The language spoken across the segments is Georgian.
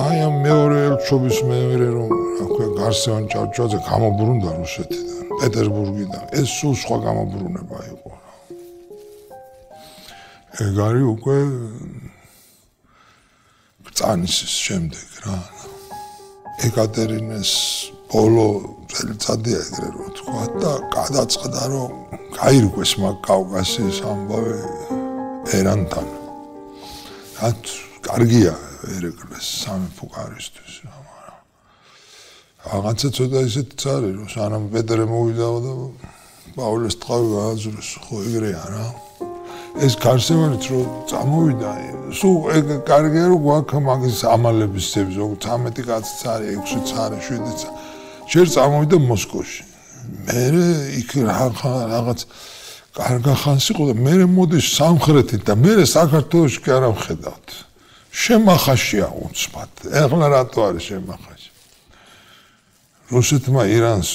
აი ამ მეორე ელჩობის მეერე რომ აქვე გარსევან ჭავჭავაძე გამობრუნდა რუსეთიდან, პეტერბურგიდან, ეს სულ სხვა გამობრუნება იყო. ეგ არის უკვე ბრძანისის შემდეგ რა. ეკატერინეს ბოლო წელიწადია ეგრე რო თქვა და გადაწყდა რომ გაირკვეს მაგ კავკასიის ამბავი ერანთან. რაც კარგია ერეკლეს სამეფო კარისთვის რა, მაგრამ რაღაცა ცოტა ისეთი არის რომ სანამ პეტრე მოვიდაო და პავლეს ტყავი გააძვრეს, ხო ეგრეა რა. ეს გარსევანიც რომ წამოვიდა, სულ ეგ კარგია რომ გვაქვს მაგის ამალების ძებს, ზოგ 13 კაციც არის, 6-იც არის, 7-იც. შენ წამოვიდა მოსკოვში. მე იქ რაღაც კარგა ხანს იყო და მე მოდის სამხრეთით და მე საქართველოში კი არ ვხედავთ. შემახაშია უცბად. ეხლა რატო არის შემახაში? რუსეთმა ირანს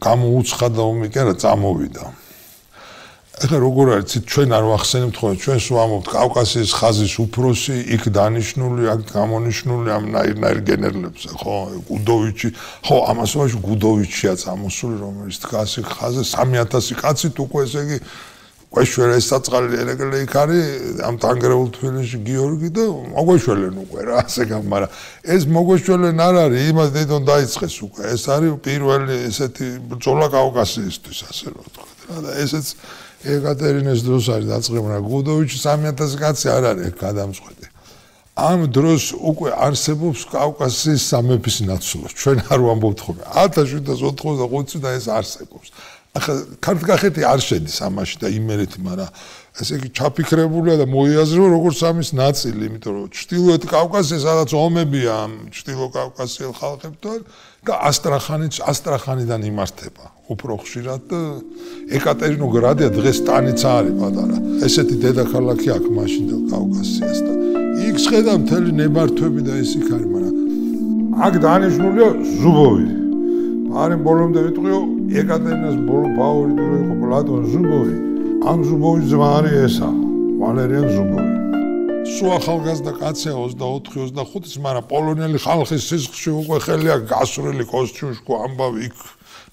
გამოუცხადა ომი კი არა წამოვიდა. ეხლა როგორ არის ჩვენ არ ვახსენებთ ხოლმე ჩვენ ვამბობთ კავკასიის ხაზის უფროსი იქ დანიშნული აქ გამონიშნული ამ ნაირ გენერლებზე ხო გუდოვიჩი ხო ამას ვაშ გუდოვიჩია წამოსული რომელიც დგას იქ ხაზზე 3000 კაცით უკვე ესე იგი ყვეშველა ეს საწყალი ერეკლე იქ არის ამ ტანგერეულ თბილისში გიორგი და მოგვეშველენ უკვე რა ასე გამ მაგრამ ეს მოგვეშველენ არ არის იმას დედონ დაიწყეს უკვე ეს არის პირველი ესეთი ბრძოლა კავკასიისთვის ასე რომ ვთქვა რა და ესეც ეკატერინეს დროს არის დაწყებული, გუდოვიჩი 3000 კაცი არ არის გადამწყვეტი. ამ დროს უკვე არსებობს კავკასიის სამეფის ნაცვლად. ჩვენ არ ვამბობთ ხოლმე 1785 და ეს არსებობს. ახლა ქართლ-კახეთი არ შედის ამაში და იმერეთი, მაგრამ ესე იგი ჩაფიქრებულია და მოიაზრო როგორც ამის ნაწილი, იმიტომ რომ ჩრდილოეთ კავკასია სადაც ომებია ამ ჩრდილო კავკასიელ ხალხებთან და ასტრახანიდან იმართება. უფრო ხშირად და ეკატერინოგრადია დღეს სტანიცა არის პატარა. ესეთი დედაქალაქი აქვს მაშინდელ კავკასიას და იქ შედავ მთელი ნებართვები და ეს იქ არის, მაგრამ აქ დანიშნულია ზუბოვი. მაგრამ ბოლომდე ვიტყვიო ეკატერინას ბოლო ფავორიტი რო იყო პლატონ ზუბოვი. ამ ზუბოვის ძმა არის ესა, ვალერიან ზუბოვი. სულ ახალგაზრდა კაცია 24-25-ის, მაგრამ პოლონელი ხალხის სისხლში უკვე ხელი აქვს გასრული კოსტიუმში ამბავი იქ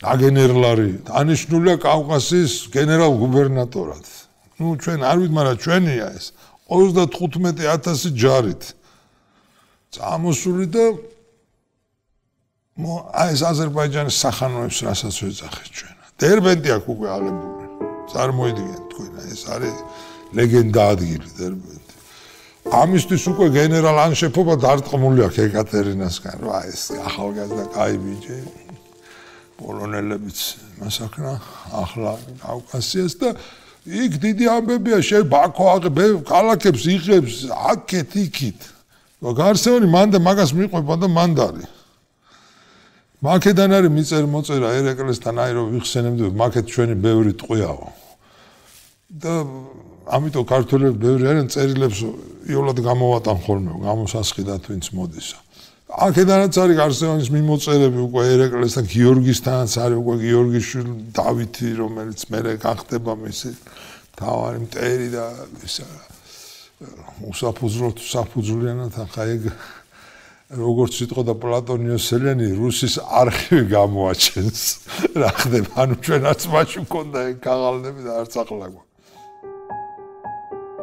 აგენერლარი დანიშნულია კავკასიის გენერალ-გუბერნატორად. ნუ ჩვენ არ ვით, მაგრამ ჩვენია ეს 35000 ჯარით. წამოსული და აი ეს აზერბაიჯანის სახანოებს რასაც ვეძახეთ ჩვენ. დერბენტი აქვს უკვე ალებული. წარმოიდგინეთ თქვენ, ეს არის ლეგენდა ადგილი დერბენტი. ამისთვის უკვე გენერალ ანშეფობა დარწმუნებული აქვს ეკატერინასგან, რა ეს ახალგაზრდა კაი ბიჭი. პოლონელებიც მასაკრა ახლა კავკასიას და იქ დიდი ამბებია შე ბაქო აღებ ქალაქებს იღებს აქეთ იქით. გარსევანი მანდ მაგას მიყვება და მანდარი. მაკედან არის მიწერ მოწერა ერეკლესთან აი რომ ვიხსენებდი მაკეთ ჩვენი ბევრი ტყვიაო. და ამიტომ ქართველები ბევრი არიან წერილებს იოლად გამოვატან ხოლმე გამოსასყიდად ვინც მოდისა. აქედანაც არის გარსევანის მიმოწერები უკვე ერეკლესთან გიორგისთანაც არის უკვე გიორგიშვილი დავითი რომელიც მერე გახდება მისი თავარი მტერი და ისა უსაფუძვლოდ საფუძვლიანად ახლა ეგ როგორც იტყოდა პლატონ იოსელიანი რუსის არქივი გამოაჩენს რა ხდება ანუ ჩვენ არც მაშინ მქონდა ეგ ქაღალდები და არც ახლა გვაქვს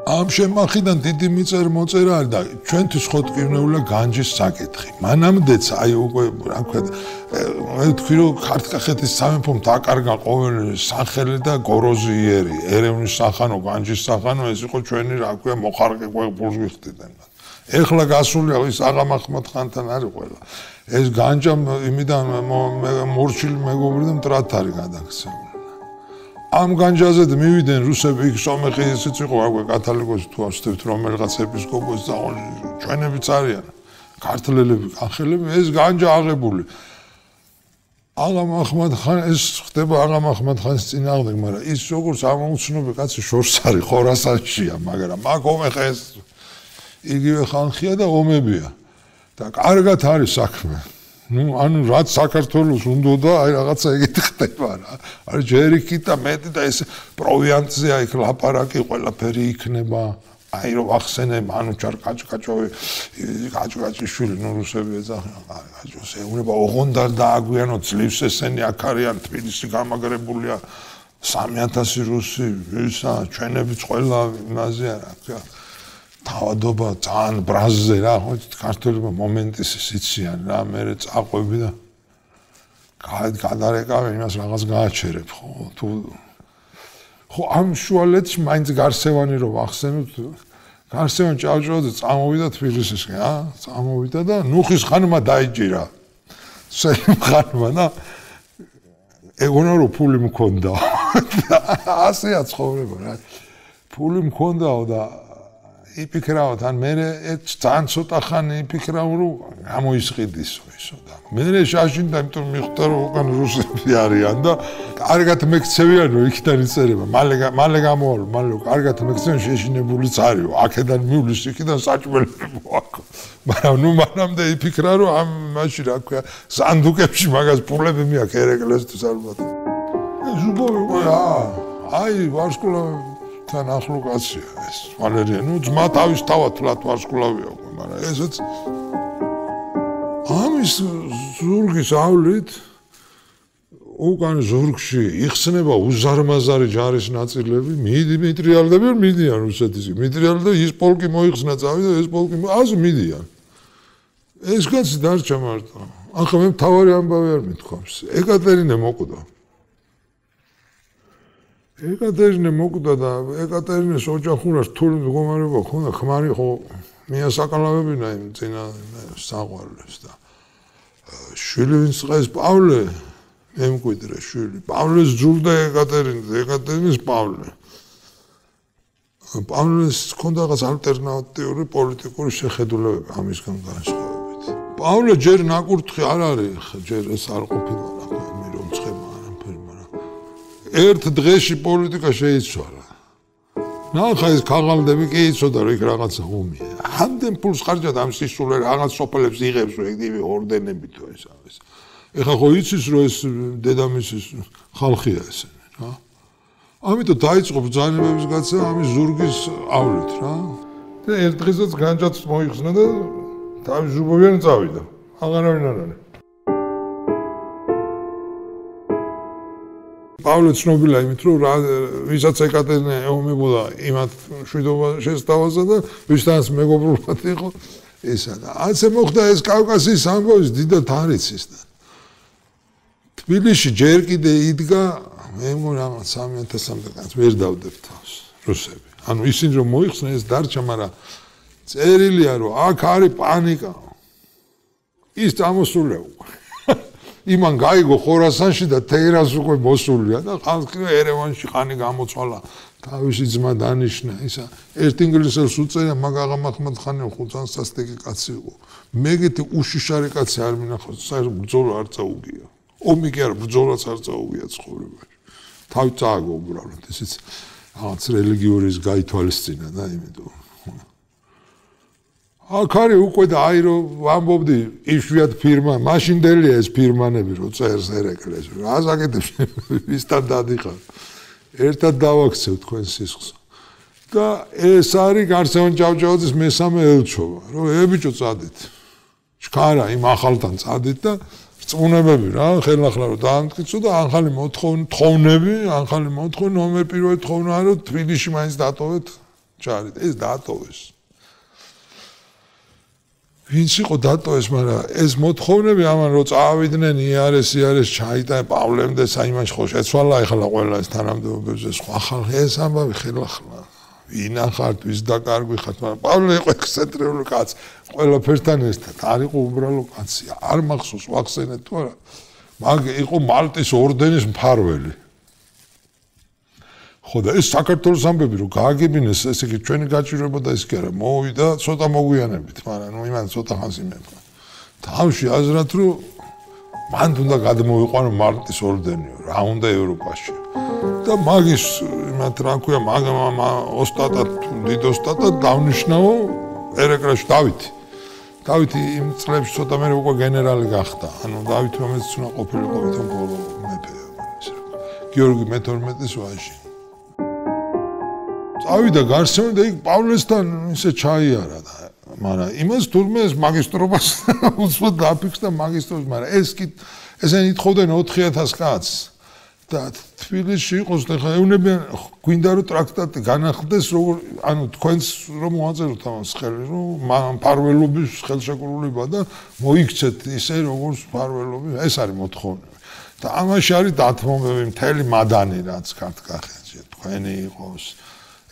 ამ შემახიდან დიდი მიწერ მოწერა არის და ჩვენთვის ხო ტკივნეულა განჯის საკითხი. მანამდეც აი უკვე რა ვქვა მე ვთქვი რომ ქართლ-კახეთის სამეფომ დაკარგა ყოველი სახელი და გოროზიერი, ერევნის სახანო, განჯის სახანო ეს იყო ჩვენი რა ვქვა მოხარკე ყველგულს ვიხდიდნენ. ეხლა გასულია ის აღამახმად ხანთან არის ყველა. ეს განჯა იმიდან მორჩილი მეგობრი და მტრად არის გადაქცეული. ამ განჯაზე მივიდნენ რუსები იქ სომეხი ისიც იყო აგვე კათალიკოსი თუ არ ვცდებით რომელიღაც ეპისკოპოსი ძაღლი ჩვენებიც არიან ქართველები კახელები ეს განჯა აღებული აღამახმად ხან ეს ხდება აღამახმად ხანის წინააღმდეგ მაგრამ ის როგორც ამოუცნობი კაცი შორს არის ხორასანშია მაგრამ აქ ომეხა ეს იგივე ხალხია და ომებია და კარგად არის საქმე ნუ ანუ რაც საქართველოს უნდა და აი რაღაცა ეგეთი ხდება რა. არის ჯერ იქით და მეტი და ეს პროვინცია იქ ლაპარაკი ყველაფერი იქნება. აი რომ ახსენე მანუჩარ კაჭკაჭიშვილი ნუ რუსები ეძახიან კაჭოს ეუნება ოღონდ დააგვიანო ძლივს ესენი აქ არიან თბილისი გამაგრებულია 3000 რუსი ვისა ჩვენებიც ყველა იმაზე არა თავადობა ძალიან ბრაზზე რა ხო ქართველებმა მომენტის იციან რა მე წაყვები და გადარეკავენ იმას რაღაც გააჩერებ ხო თუ ხო ამ შუალედში მაინც გარსევანი რომ ახსენოთ გარსევან ჭავჭავაძე წამოვიდა თბილისისკენ წამოვიდა და ნუხის ხანმა დაიჭირა სელიმ ხანმა და ეგონა რომ ფული მქონდა ასეა ცხოვრება რა ფული მქონდაო და იფიქრავ თან მე ძალიან ცოტა ხანი იფიქრავ რომ გამოისყიდისო ისო და მე შაშინდა იმიტომ მიხვდა რომ უკან რუსები არიან და კარგად მეკცევიან რომ იქიდან იწერება მალე გამოვალ მალე კარგად მეკცევიან შეშინებულიც არისო აქედან მიulis იქიდან საჭმელი მოაქო მაგრამ ნუ მანამდე იფიქრა რომ ამ მაშინ რა ქვია სანდუკებში მაგას ფულები მიაქვს ერეკლესთვის ალბათ ზუბოვი აი ვარსკვლავ თან ახლო კაცია ეს ვალერია ნუ ძმა თავის თავად თლათ ვარსკვლავია უკვე მაგრამ ესეც ამის ზურგის ავლით უკან ზურგში იხსნება უზარმაზარი ჯარის ნაწილები მიდიან რუსეთის მიტრიალდები ის პოლკი მოიხსნა წავიდა ეს პოლკი ას მიდიან ეს კაცი დარჩა მარტო ახლა მე მთავარი ამბავი არ მithქვამს ეკატერინე მოკვდა ეკატერინე მოკვდა და ეკატერინეს ოჯახურას რთული მდგომარეობა ჰქონდა ხმარი ხო მიასაკალავებინა იმ წინა საყვარლებს და შვილი ვინც წეს პავლე ემკვიდრე შვილი პავლეს ძულდა ეკატერინეს პავლე პავლეს ჰქონდა რაღაც ალტერნატიული პოლიტიკური შეხედულებები ამისგან განსხვავებით პავლე ჯერ ნაკურთხი არ არის ჯერ ეს არ ყოფილა რა მირონცხება ერთ დღეში პოლიტიკა შეიცვალა. ნახა ეს ქაღალდები კი იცოდა რომ იქ რაღაცა უმია. ამდენ ფულს ხარჯად ამ სისულე რაღაც სოფელებს იღებს ეგდივე ორდენები თუ ეს არის. ეხლა ხო იცის რომ ეს დედამისის ხალხია ესენი რა. ამიტომ დაიწყო ბრძანებების გაცემა ამის ზურგის ავლით რა. და ერთ დღესაც განჯათს მოიხსნა და თავის ზუბოვიანი წავიდა. აღარავინ არ არის. პავლე ცნობილია იმით, რომ ვისაც ეკატერინე ეომებოდა იმათ შვიდობა შესთავაზა და ვისთანაც მეგობრულად იყო ესა და ასე მოხდა ეს კავკასიის ამბავის დიდად არ იცის და თბილისში ჯერ კიდე იდგა მე მგონი ამ 3000-მდე კაც ვერ დავდებ თავს რუსები ანუ ისინი რომ მოიხსნა ეს დარჩა მაგრამ წერილია რომ აქ არის პანიკა ის წამოსულია უკვე იმან გაიგო ხორასანში და თეირანს უკვე მოსულია და ხალხი ერევანში ხანი გამოცვალა თავისი ძმა დანიშნა ისა ერთ ინგლისელს უწერია მაგ აღა მაჰმად-ხანი ხუცან სასტიკი კაცი იყო მეგეთი უშიშარი კაცი არ მინახავს საერთოდ ბრძოლა არ წაუგია ომი კი არა ბრძოლაც არ წაუგია ცხოვრებაში თავი წააგო უბრალოდ ესეც რაღაც რელიგიურის გაითვალისწინა და იმიტომ აქ არის უკვე და აი რომ ვამბობდი იშვიათ ფირმა მაშინდელია ეს ფირმანები რომ წერს ერეკლეს რა აკეთებს ვისთან დადიხარ ერთად დავაქცევ თქვენ სისხლს და ეს არის გარსევან ჭავჭავაძის მესამე ელჩობა რომ ბიჭო წადით ჩქარა იმ ახალთან წადით და რწმუნებები რა ხელახლა რომ დაამტკიცო და ახალი მოთხოვნები ახალი მოთხოვნა ნომერ პირველი თხოვნა რომ თბილისში მაინც დატოვეთ ჯარით ეს დატოვეს ვინც იყო დატოვეს, მაგრამ ეს მოთხოვნები ამან რო წავიდნენ იარეს ჩაიტა პავლემდე საიმანში ხო შეცვალა ეხლა ყველა ეს თანამდებობებზე სხვა ხალხი ეს ამბავი ხელახლა ვინა ხართ ვის დაკარგვი ხართ მაგრამ პავლე იყო ექსცენტრიული კაცი ყველაფერთან ერთად არ იყო უბრალო კაცი არ მახსოვს ვახსენეთ თუ არა მაგ იყო მალტის ორდენის მფარველი ხო და ეს საქართველოს ამბები რომ გააგებინეს ესე იგი ჩვენი გაჭირვება და ეს კი არა მოვიდა ცოტა მოგვიანებით მაგრამ ნუ იმან ცოტა ხანს იმეფა თავში აზრად რომ მან უნდა გადმოიყვანო მალტის ორდენიო რა უნდა ევროპაში და მაგის იმათ რა ქვია მაგამ ოსტატად დიდ ოსტატად დავნიშნაო ერეკლეში დავითი იმ წლებში ცოტა მე უკვე გენერალი გახდა ანუ დავით რომელიც უნდა ყოფილიყო ვითომ ბოლო მეფე გიორგი მე-12-ის ვაჟი წავიდა გარსევანი და იქ პავლესთან ისე ჩაიარა და მაგრამ იმას თურმე ეს მაგისტრობას უცბად დაფიქს და მაგისტროს მაგრამ ესენი ითხოვდნენ 4000 კაცს და თბილისში იყოს და ხა ეუნებიან გვინდა რომ ტრაქტატი განახლდეს როგორ ანუ თქვენს რომ მოაწეროთ ამას ხელი რომ მფარველობის ხელშეკრულება და მოიქცეთ ისე როგორც მფარველობის ეს არის მოთხოვნა და ამაში არის დათმობები მთელი მადანი რაც ქართკახეთში თქვენი იყოს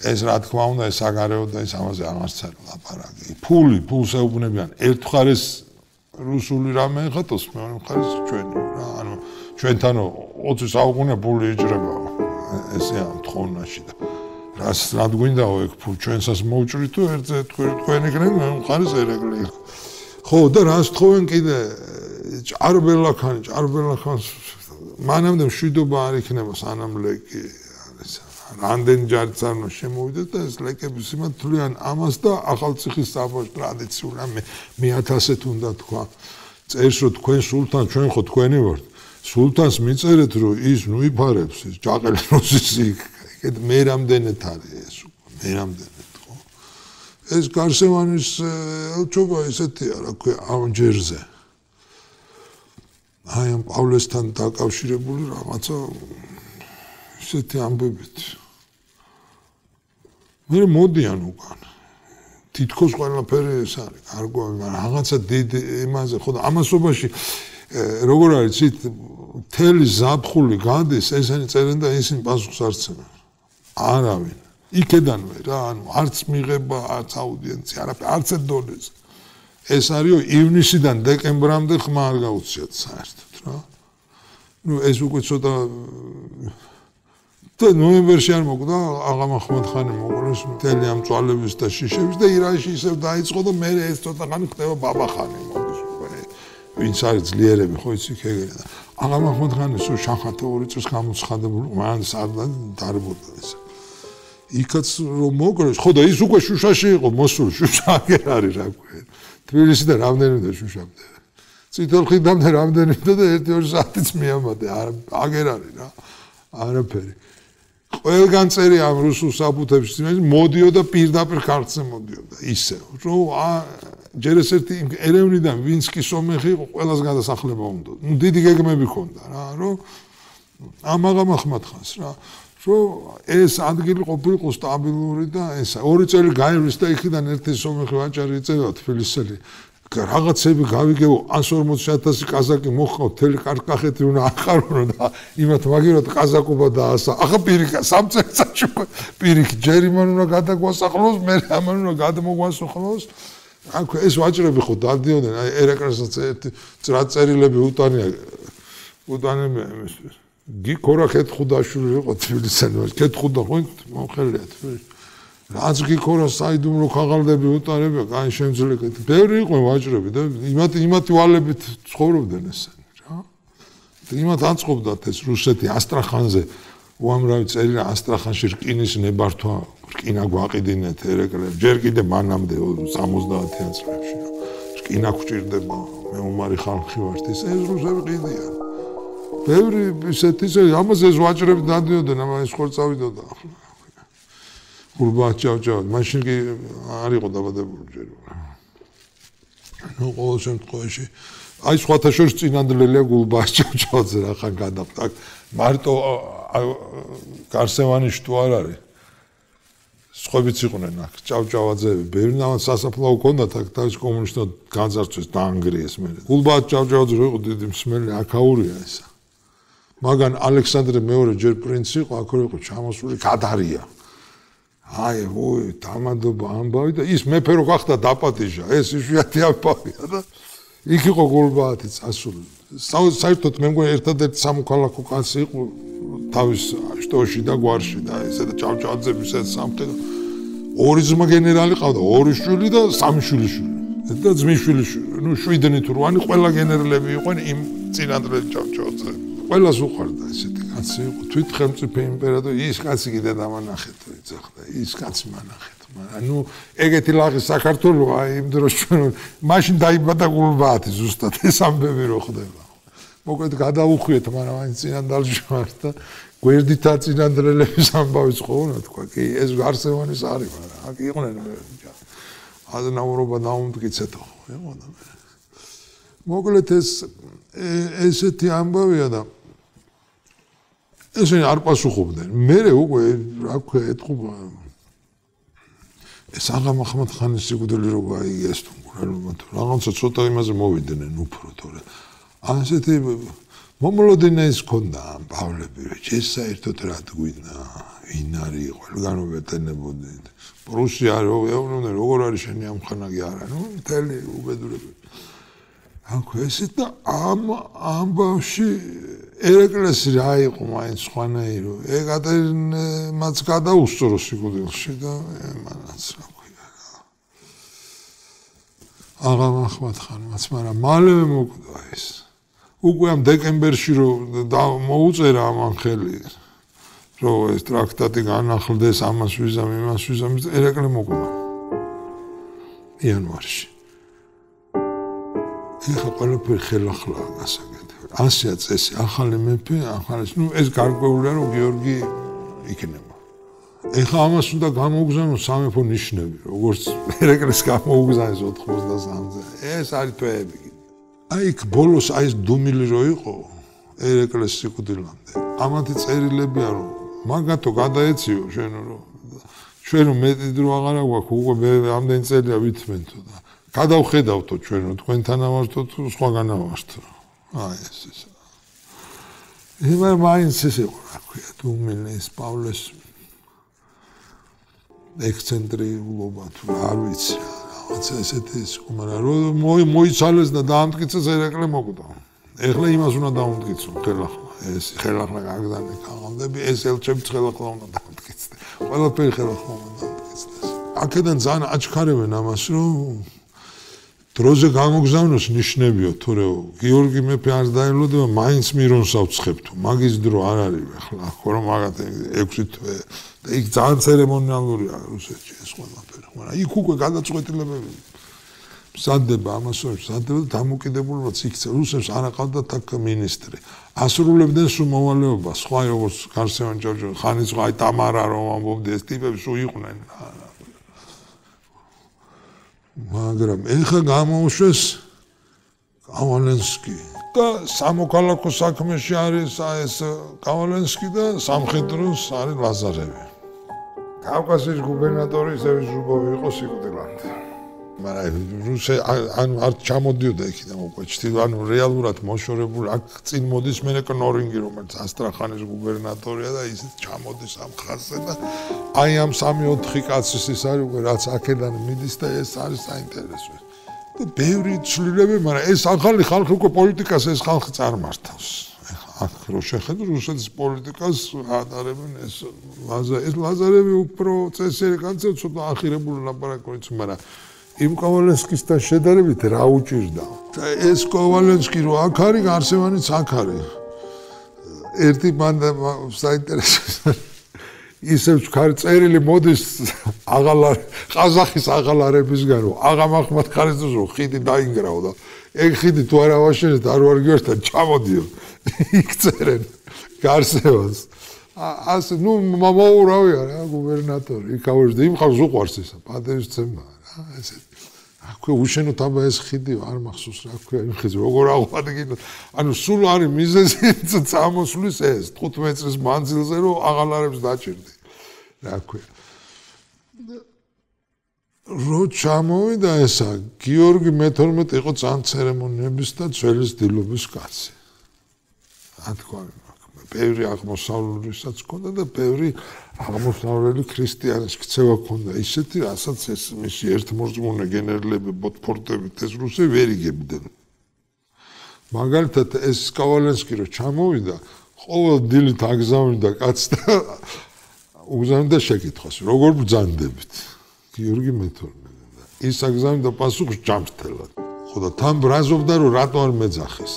ეს რა თქმა უნდა ეს საგარეო და ეს ამაზე აღარც არის ლაპარაკი ფულს ეუბნებიან ერთხარეს რუსული რამე ხატოს მეორე მხარეს ჩვენი რა ანუ ჩვენთან 20 საუკუნე ფული იჭრება ესეა თხოვნაში და რას რა გვინდაო ეგ ფული ჩვენსაც მოვჭრითო ერთზე თქვენ იქნებ მეორე მხარეს ერეკლი ხო და რას თხოვენ კიდე ჭარბელაქანს მანამდე მშვიდობა არ იქნება სანამ ლეკი რამდენი ჯარცარნო შემოვიდეს და ეს ლეკები სიმათ თვლიან ამას და ახალციხის საფოს ტრადიციული მე 1000-ეთ უნდა თქვა წერს რომ თქვენ სულთან ჩვენ ხო თქვენი ვართ სულთანს მიწერეთ რომ ის ნუიფარებს ის ჯაყელი როსის იქ მე რამდენეთ არის ეს მე რამდენეთ ხო ეს გარსევანის ელჩობა ისეთია რა ქვია ამ ჯერზე აი ამ პავლესთან დაკავშირებული რაღაცა ისეთი ამბებით მე მოდიან უკან თითქოს ყველაფერი ეს არის კარგავი მაგრამ რაღაცა დიდი იმაზე ხო და ამასობაში როგორ არის იცით თელი ზაფხული გადის ესენი წერენ და ისინი პასუხს არცემენ არავინ იქედანვე რა ანუ არც მიღება არც აუდიენცია არც ერთ დონეზე ეს არისო ივნისიდან დეკემბრამდე ხმა არ გაუწიათ საერთოდ რა ნუ ეს უკვე ცოტა და ნოემბერში არ მოკვდა აღა მაჰმად-ხანი მოყოლეს მთელი ამ წვალების და შიშების და ირანში ისევ დაიწყო და მე ეს ცოტა ხანი ხდება ბაბახანი მოდის უკვე ვინც არის ძლიერები ხო იცი ქეგერი და აღა მაჰმად-ხანი სულ შახათა 2 წელს გამოცხადებული მან სარდან დარბოდა ეს იქაც რომ მოკრეს ხო და ის უკვე შუშაში იყო მოსული შუშა აგერ არის რა ქვია თბილისიდან რამდენიმე შუშამდე წითელ ხიდამდე რამდენიმე და 1-2 საათიც მიამადე აგერ არის რა არაფერი ყველგან წერი ამ რუსულ საბუთებში მოდიოდა პირდაპირ ქართლზე მოდიოდა ისე რომ ჯერ ეს ერთი ერევნიდან ვინც კი სომეხი იყო ყველას გადასახლება უნდა ნუ დიდი გეგმები ჰქონდა რა რომ ამაღა მაჰმად-ხანს რა რომ ეს ადგილი ყოფილიყო სტაბილური და ეს 2 წელი გაივლის და იქიდან ერთი სომეხი ვაჭარი იწერა თბილისელი რაღაცები გავიგებო 140,000 კაზაკი მოხდა მთელი ქართკახეთი უნდა ახარო და იმათ მაგერად კაზაკობა და ახლა პირიქა 3 წელიწადში პირიქი ჯერ იმან უნდა გადაგვასახლოს მე ამან უნდა გადმოგვასახლოს აქვე ეს ვაჭრები ხო დადიოდნენ აი ერეკლესაც ერთი წრაწერილები უტანები გიქორა ქეთხუდაშვილი იყო თბილისელი ქეთხუდა ხო მომხელია თბილისში რაც გიქორა საიდუმლო ქაღალდები უტარებია კაი შემძლეკეთ ბევრი იყო ვაჭრები და იმათი ვალებით ცხოვრობდნენ ესენი რა იმათ აწყობდათ ეს რუსეთი ასტრახანზე უამრავი წელი ასტრახანში რკინის ნებართვა რკინა გვაყიდინეთ ერეკლებს ჯერ კიდე მანამდე 70-იან წლებში რკინა გვჭირდება მეომარი ხალხი ვართ ეს რუსები ყიდიან ბევრი ისეთი ამაზე ეს ვაჭრები დადიოდნენ ამა ეს ხორ წავიდოდა ახლა გულბაჰ ჭავჭავად მაშინ კი არ იყო დაბადებული ჯერ ნუ ყოველ შემთხვევაში აი სხვათა შორის წინანდლელია გულბაჰ ჭავჭავაძე რა ხან გადაყდა მარტო გარსევანიშ თუ არ არის სხვებიც იყვნენ აქ ჭავჭავაძეები ბევრი ნამა სასაფლაო ჰქონდათ აქ თავის კომუნისტად განძარცვეს დაანგრიეს მე გულბაჰ ჭავჭავაძე იყო დიდი მსმელი აქაურია ესა მაგან ალექსანდრე მეორე ჯერ პრინცი იყო აქ იყო ჩამოსული გადარია აი ვოი დამადობა ამბავი და ის მეფე რო გახდა დაპატიჟა ეს იშვიათი ამბავია და იქ იყო გულბაჰი წასული საერთოდ მე მგონი ერთადერთი სამოქალაქო კაცი იყო თავის შტოში და გვარში და ესა და ჭავჭავაძეების ეს სამხედრო 2 ძმა გენერალი ყავდა 2 შვილი და 3 შვილიშვილი და ძმისშვილი ნუ 7-ი თუ 8-ი ყველა გენერლები იყვნენ იმ წინანდელ ჭავჭავაძე ყველას უყვარდა ესეთი კაცი იყო თვით ხელმწიფე იმპერატორი ის კაცი კიდე დამანახეთ იცახდა ის კაცი მანახეთ მაგრამ ნუ ეგეთი ლაღი საქართველოს აი იმ დროს ჩვენ მაშინ დაიბადა გულბაჰი ზუსტად ეს ამბები რო ხდება მოკლედ გადაუხვიეთ, მაგრამ აი წინანდალში ვარ და გვერდით აწინანდრელების ამბავიც ხო უნდა თქვა, კი, ეს გარსევანის არის, მაგრამ აქ იყვნენ აზნაურობა დაუმტკიცეთო, ეხლა. მოკლედ ესეთი ამბავია და ესენი არ პასუხობდნენ. მე უკვე რა ქვია, ეთყობა ეს აღამახმად ხანის სიკვდილი რო გაიგეს თუ რაღაცა ცოტა იმაზე მოვიდნენ უფრო თორე ასეთი მომლოდინა ის ქონდა ამ პავლები ეს საერთოდ რა თქვინა ვინ არის ყველგან ვეტენებოდი პრუსია როგორ არის შენი ამხანაგი არა ნუ მთელი უბედურები აქ ესეთ და ამ ამბავში ერეკლესი რა იყო მაინც სხვანაირო ეკატერინემაც გადაუსწრო სიკვდილში და მანაც რა ქვია აღამახმად ხანმაც მაგრამ მალევე მოკვდა ეს უკვე ამ დეკემბერში რომ მოუწერა ამან ხელი რომ ეს ტრაქტატი განახლდეს ამას ვიზამ იმას ვიზამ ერეკლე მოკვდა იანვარში ეხლა ყველაფერი ხელახლაა გასაგებია. ასია წესი, ახალი მეფე, ახალი, ნუ ეს გარკვეულია რომ გიორგი იქნება. ეხლა ამას უნდა გამოგზავნოს სამეფო ნიშნები, როგორც ერეკლეს გამოუგზავნეს 93-ზე. ეს არის თვეები. აი იქ ბოლოს აი ეს დუმილი რო იყო ერეკლეს სიკვდილამდე. ამათი წერილებია რომ მაგათო გადაეციო შენ რომ ჩვენ რომ მეტი დრო აღარა გვაქვს, უკვე ამდენი წელია ვითმენთო და გადავხედავთო ჩვენ რომ თქვენთან ავარდო თუ სხვაგან ავარდო. აი ეს. იმერ მაინც ეს იყო რა ქვია თუ მილეს პავლეს ექსცენტრიულობა თუ არ ვიცი რაღაც ესეთი ის მაგრამ რომ მოიცალეს და დაამტკიცეს ერეკლე მოკვდა. ეხლა იმას უნდა დაამტკიცო ხელახლა ეს ხელახლა გაგზავნე ქაღალდები ეს ელჩებიც ხელახლა უნდა დაამტკიცდეს. ყველაფერი ხელახლა უნდა დაამტკიცდეს. აქედან ძალიან აჩქარებენ ამას რომ დროზე გამოგზავნოს ნიშნებიო თორე გიორგი მეფე არ დაელოდება მაინც მირონს ავცხებთო მაგის დრო არ არის ახლა ხო რომ მაგათ 6 თვე და იქ ძალიან ცერემონიალურია რუსეთში ეს ყველაფერი მაგრამ იქ უკვე გადაწყვეტილებები მზადდება ამასოებს მზადდება და დამოკიდებულობაც იქცა რუსებს არ აყავდათ აქ მინისტრი ასრულებდნენ სულ მოვალეობას სხვა როგორც გარსევან ჯორჯო ხანის აი ტამარა რომ ამბობდი ეს ტიპები სულ იყვნენ მაგრამ ეხა გამოუშვეს კავალენსკი და სამოქალაქო საქმეში არის ეს კავალენსკი და სამხედროს არის ლაზარევი. კავკასიის გუბერნატორი ზევიზუბოვი იყო სიკვდილამდე. მაგრამ რუსე არ ჩამოდიოდა იქიდან უკვე ჩრდილო ანუ რეალურად მოშორებული აქ წინ მოდის მე კნორინგი რომელიც ასტრახანის გუბერნატორია და ისიც ჩამოდის ამ ხაზზე და აი ამ 3-4 კაცის ის არის უკვე რაც აქედან მიდის და ეს არის საინტერესო და ბევრი ცვლილებები მაგრამ ეს ახალი ხალხი უკვე პოლიტიკას ეს ხალხი წარმართავს ახ რო შეხედო რუსეთის პოლიტიკას ატარებენ ეს ლაზარევი უფრო წესიერი კაცი ცოტა ახირებული ლაპარაკობს მაგრამ იმ კოვალენსკისთან შედარებით რა უჭირდა. ეს კოვალენსკი რო აქ არის, არსევანიც აქ არის. ერთი მანდა საინტერესო ისევ წერილი მოდის აღალარ ყაზახის აღალარებისგან რომ აღამახმად ხარისძოს რომ ხიდი დაინგრაო და ეგ ხიდი თუ არ ავაშენეთ არ ვარ გიორთან ჩამოდიო. იქ წერენ გარსევანს. ასე ნუ მოურავია რა გუბერნატორი. იქ ავეშდა იმ ხავს უყვარს ისა პატევის ცემა. ესე აქვე უშენოთ აბა ეს ხიდი არ მახსოვს რა ქვია იმ ხიდს როგორ აღვადგინოთ ანუ სულ არის მიზეზი წამოსვლის ეს 15 წლის მანძილზე რომ აღალარებს დაჭირდი რა ქვია რო ჩამოვიდა ესა გიორგი მე-12 იყო ძალიან ცერემონიების და ძველის დილობის კაცი რა თქვა ბევრი აღმოსავლურისაც ქონდა და ბევრი აღმოსავლელი ქრისტიანის ქცევა ქონდა ისეთი რასაც ეს მისი ერთმორწმუნე გენერლები ბოტფორტებით ეს რუსები ვერ იგებდნენ მაგალითად ეს კავალენსკი რო ჩამოვიდა ყოველ დილით აგზავნიდა კაცს და უგზავნიდა შეკითხვას როგორ ბრძანდებით გიორგი მე-12 ის აგზავნიდა პასუხს ჯამრთელად ხო და თან ბრაზობდა რომ რატო არ მეძახეს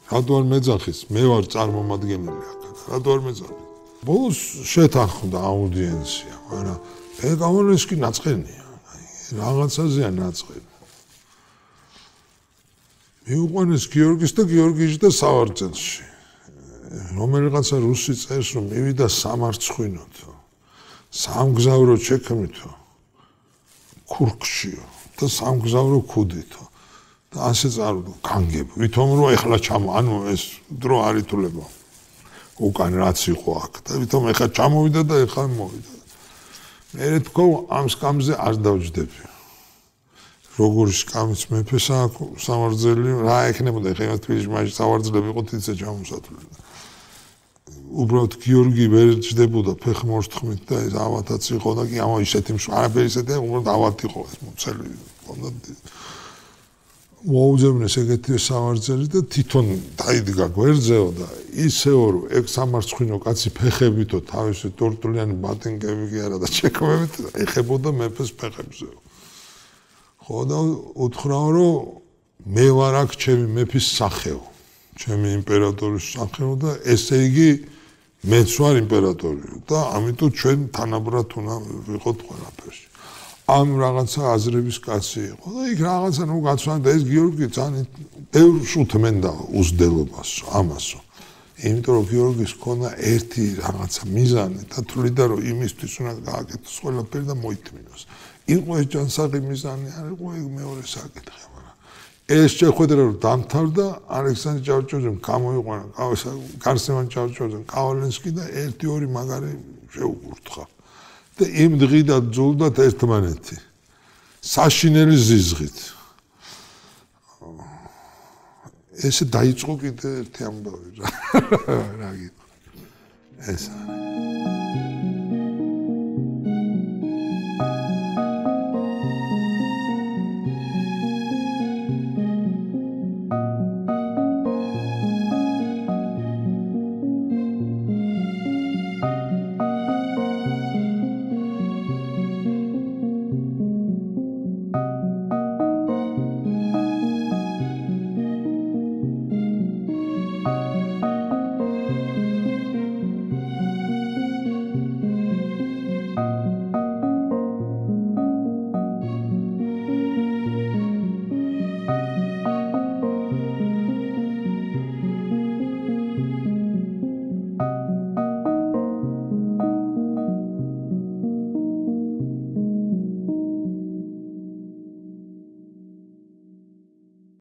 რატო არ მეძახეს მე ვარ წარმომადგენელი აქ რატო არ მეძახეს ბოლოს შეთანხმდა აუდიენცია მაგრამ ეს კავალენსკი ნაწყენია რაღაცაზეა ნაწყენი მიუყვანეს გიორგის და გიორგიში და სავარძელში. რომელიღაცა რუსი წერს, რომ მივიდა სამარცხვინოთო, სამგზავრო ჩექმითო, ქურქშიო და სამგზავრო ქუდითო. და ასე წარუდგა განგები. ვითომ რომ ეხლა ანუ ეს დრო არ ითვლება. უკან რაც იყო აქ და ვითომ ეხლა ჩამოვიდა და ეხლა მოვიდა. მე თქო ამ სკამზე არ დავჯდები. როგორი სკამის მეფეს აქვს სამარძელი, რა ეკნებოდა ეხლა თბილისში მაშინ სამარძლები იყო თითზე ჩამოსათვლელი. უბრალოდ გიორგი ვერ ჯდებოდა ფეხმორთქმით და ეს ავათაც იყო და კი ამა ისეთი არაფერი ისეთი უბრალოდ ავათ იყო ეს მოცელი ჰქონდა. მოუძებნეს ეგეთი სამარძელი და თვითონ დაიდგა გვერდზეო და ისეო რომ ეგ სამარცხვინო კაცი ფეხებითო თავისი ტორტულიანი ბატინკები კი არა და ჩექმებით ეხებოდა მეფეს ფეხებზეო. ხო და უთხრაო რომ მე ვარ აქ ჩემი მეფის სახეო, ჩემი იმპერატორის სახეო და ესე იგი მეც ვარ იმპერატორიო და ამიტომ ჩვენ თანაბრად უნდა ვიყოთ ყველაფერში. ამ რაღაცა აზრების კაცი იყო და იქ რაღაცა ნუ გაცვლა და ეს გიორგი ძალიან ბევრ შუთ მენდა უზდელობას ამასო. იმიტომ რომ გიორგის ქონა ერთი რაღაცა მიზანი და თვლიდა რომ იმისთვის უნდა გააკეთოს ყველაფერი და მოითმინოს. იყო ეს ჯანსაღი მიზანი, არ იყო ეგ მეორე საკითხი, მაგრამ ეს შეხვედრა რომ დამთავრდა, ალექსანდრე ჭავჭავაძემ გამოიყვანა გარსევან ჭავჭავაძემ კავალენსკი და 1-2 მაგარი შეუკურთხა. და იმ დღიდან ძულდათ ერთმანეთი საშინელი ზიზღით. ესე დაიწყო კიდე ერთი ამბავი რა გითხო. ესა